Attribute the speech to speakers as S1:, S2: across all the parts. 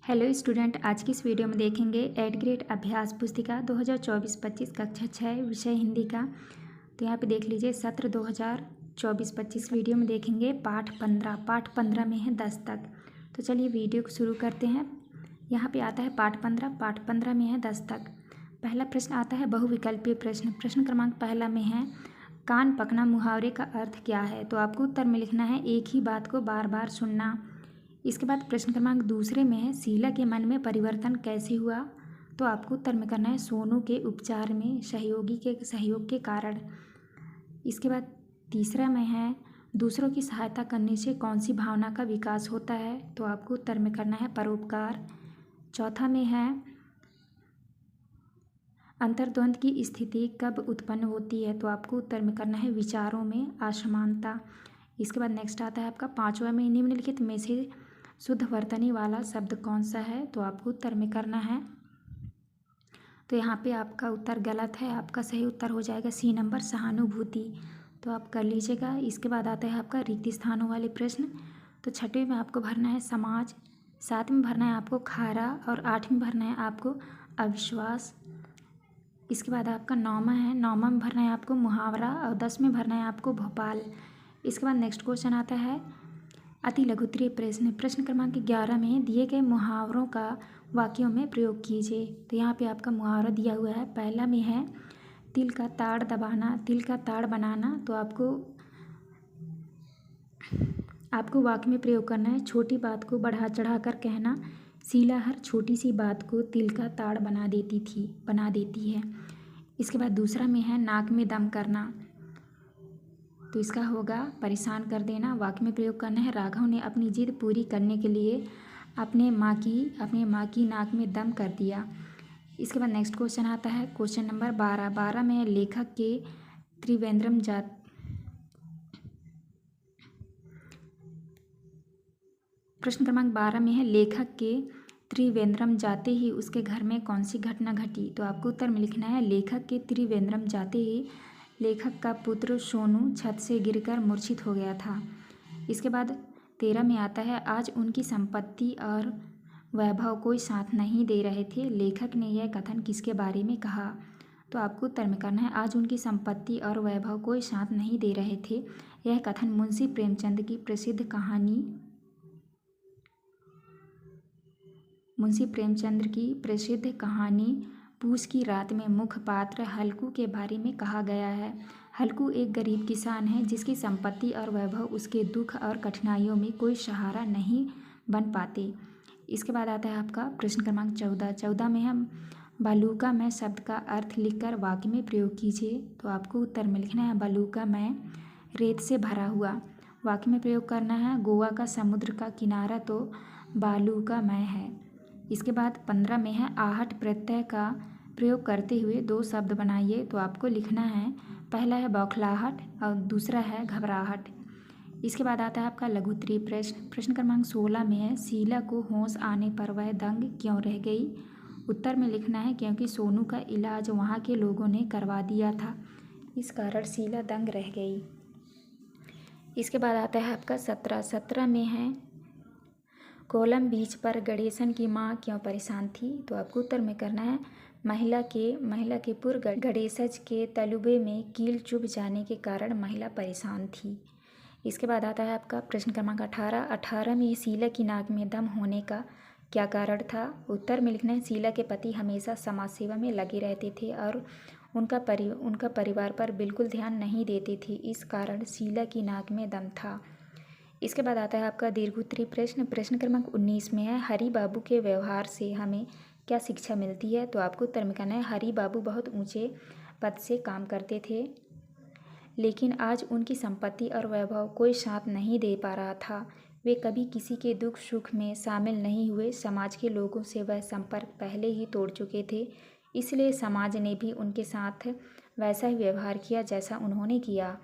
S1: Hello student, आज की इस वीडियो में देखेंगे 8th ग्रेड अभ्यास पुस्तिका 2024-25 कक्षा 6 विषय हिंदी का। तो यहाँ पे देख लीजिए सत्र 2024-25 वीडियो में देखेंगे पाठ 15 में है 10 तक। तो चलिए वीडियो को शुरू करते हैं। यहाँ पे आता है पाठ 15 में है 10 तक। पहला प्रश्न आता है बहुविकल्पीय प्रश्न। प्रश्न क्रमांक पहला में है कान पकना मुहावरे का अर्थ क्या है। तो आपको उत्तर में लिखना है एक ही बात को बार बार सुनना। इसके बाद प्रश्न क्रमांक दूसरे में है शीला के मन में परिवर्तन कैसे हुआ। तो आपको उत्तर में करना है सोनू के उपचार में सहयोग के कारण। इसके बाद तीसरा में है दूसरों की सहायता करने से कौन सी भावना का विकास होता है। तो आपको उत्तर में करना है परोपकार। चौथा में है अंतर्द्वंद की स्थिति कब उत्पन्न होती है। तो आपको उत्तर में करना है विचारों में असमानता। इसके बाद नेक्स्ट आता है आपका पांचवा में निम्नलिखित में से शुद्ध वर्तनी वाला शब्द कौन सा है। तो आपको उत्तर में करना है, तो यहाँ पे आपका उत्तर गलत है। आपका सही उत्तर हो जाएगा सी नंबर सहानुभूति। तो आप कर लीजिएगा। इसके बाद आता है आपका रिक्त स्थानों वाले प्रश्न। तो छठवें में आपको भरना है समाज, सातवें में भरना है आपको खारा और आठवें में भरना है आपको अविश्वास। इसके बाद आपका नौमा में भरना है आपको मुहावरा और 10 में भरना है आपको भोपाल। इसके बाद नेक्स्ट क्वेश्चन आता है अति लघुत्तरीय प्रश्न। प्रश्न क्रमांक 11 में दिए गए मुहावरों का वाक्यों में प्रयोग कीजिए। तो यहाँ पे आपका मुहावरा दिया हुआ है। पहला में है तिल का ताड़ दबाना, तिल का ताड़ बनाना। तो आपको वाक्य में प्रयोग करना है छोटी बात को बढ़ा चढ़ा कर कहना, शीला हर छोटी सी बात को तिल का ताड़ बना देती है। इसके बाद दूसरा में है नाक में दम करना। तो इसका होगा परेशान कर देना। वाक्य में प्रयोग करना है राघव ने अपनी जिद पूरी करने के लिए अपने माँ की नाक में दम कर दिया। इसके बाद नेक्स्ट क्वेश्चन आता है क्वेश्चन नंबर 12 में लेखक के त्रिवेंद्रम प्रश्न क्रमांक 12 में है लेखक के त्रिवेंद्रम जाते ही उसके घर में कौन सी घटना घटी। तो आपको उत्तर में लिखना है लेखक के त्रिवेंद्रम जाते ही लेखक का पुत्र सोनू छत से गिरकर मूर्छित हो गया था। इसके बाद 13 में आता है आज उनकी संपत्ति और वैभव कोई साथ नहीं दे रहे थे, लेखक ने यह कथन किसके बारे में कहा। तो आपको उत्तर में करना है आज उनकी संपत्ति और वैभव कोई साथ नहीं दे रहे थे, यह कथन मुंशी प्रेमचंद की प्रसिद्ध कहानी पूस की रात में मुख्य पात्र हल्कू के बारे में कहा गया है। हल्कू एक गरीब किसान है जिसकी संपत्ति और वैभव उसके दुख और कठिनाइयों में कोई सहारा नहीं बन पाते। इसके बाद आता है आपका प्रश्न क्रमांक 14 में हम बालूका मैं शब्द का अर्थ लिखकर वाक्य में प्रयोग कीजिए। तो आपको उत्तर में लिखना है बालूका मैं रेत से भरा हुआ। वाक्य में प्रयोग करना है गोवा का समुद्र का किनारा तो बालूका मैं है। इसके बाद 15 में है आहट प्रत्यय का प्रयोग करते हुए दो शब्द बनाइए। तो आपको लिखना है पहला है बौखलाहट और दूसरा है घबराहट। इसके बाद आता है आपका लघुत्तरीय प्रश्न। प्रश्न क्रमांक 16 में है शीला को होश आने पर वह दंग क्यों रह गई। उत्तर में लिखना है क्योंकि सोनू का इलाज वहाँ के लोगों ने करवा दिया था, इस कारण शीला दंग रह गई। इसके बाद आता है आपका 17 में है कोलम बीच पर गणेशन की माँ क्यों परेशान थी। तो आपको उत्तर में करना है महिला के पूर्व गणेशज के तलुबे में कील चुभ जाने के कारण महिला परेशान थी। इसके बाद आता है आपका प्रश्न क्रमांक 18 में शीला की नाक में दम होने का क्या कारण था। उत्तर में लिखना है शीला के पति हमेशा समाज सेवा में लगे रहते थे और उनका परिवार पर बिल्कुल ध्यान नहीं देते थे, इस कारण शीला की नाक में दम था। इसके बाद आता है आपका दीर्घोत्तरीय प्रश्न। प्रश्न क्रमांक 19 में है हरि बाबू के व्यवहार से हमें क्या शिक्षा मिलती है। तो आपको उत्तर में कहना है हरि बाबू बहुत ऊंचे पद से काम करते थे, लेकिन आज उनकी संपत्ति और वैभव कोई साथ नहीं दे पा रहा था। वे कभी किसी के दुख सुख में शामिल नहीं हुए। समाज के लोगों से वह संपर्क पहले ही तोड़ चुके थे, इसलिए समाज ने भी उनके साथ वैसा ही व्यवहार किया जैसा उन्होंने किया।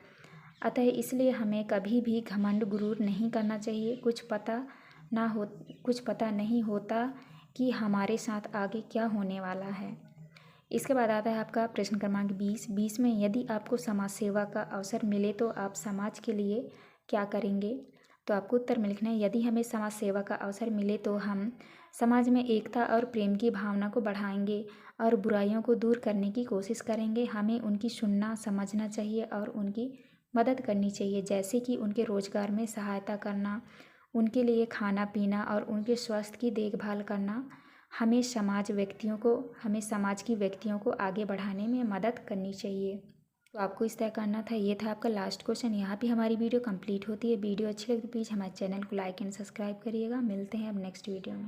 S1: अतः इसलिए हमें कभी भी घमंड गुरूर नहीं करना चाहिए। कुछ पता नहीं होता कि हमारे साथ आगे क्या होने वाला है। इसके बाद आता है आपका प्रश्न क्रमांक 20 में यदि आपको समाज सेवा का अवसर मिले तो आप समाज के लिए क्या करेंगे। तो आपको उत्तर में लिखना है यदि हमें समाज सेवा का अवसर मिले तो हम समाज में एकता और प्रेम की भावना को बढ़ाएंगे और बुराइयों को दूर करने की कोशिश करेंगे। हमें उनकी सुनना समझना चाहिए और उनकी मदद करनी चाहिए, जैसे कि उनके रोजगार में सहायता करना, उनके लिए खाना पीना और उनके स्वास्थ्य की देखभाल करना। हमें समाज की व्यक्तियों को आगे बढ़ाने में मदद करनी चाहिए। तो आपको इस तरह करना था। ये था आपका लास्ट क्वेश्चन। यहाँ पे हमारी वीडियो कंप्लीट होती है। वीडियो अच्छी लगी तो प्लीज़ हमारे चैनल को लाइक एंड सब्सक्राइब करिएगा। मिलते हैं अब नेक्स्ट वीडियो में।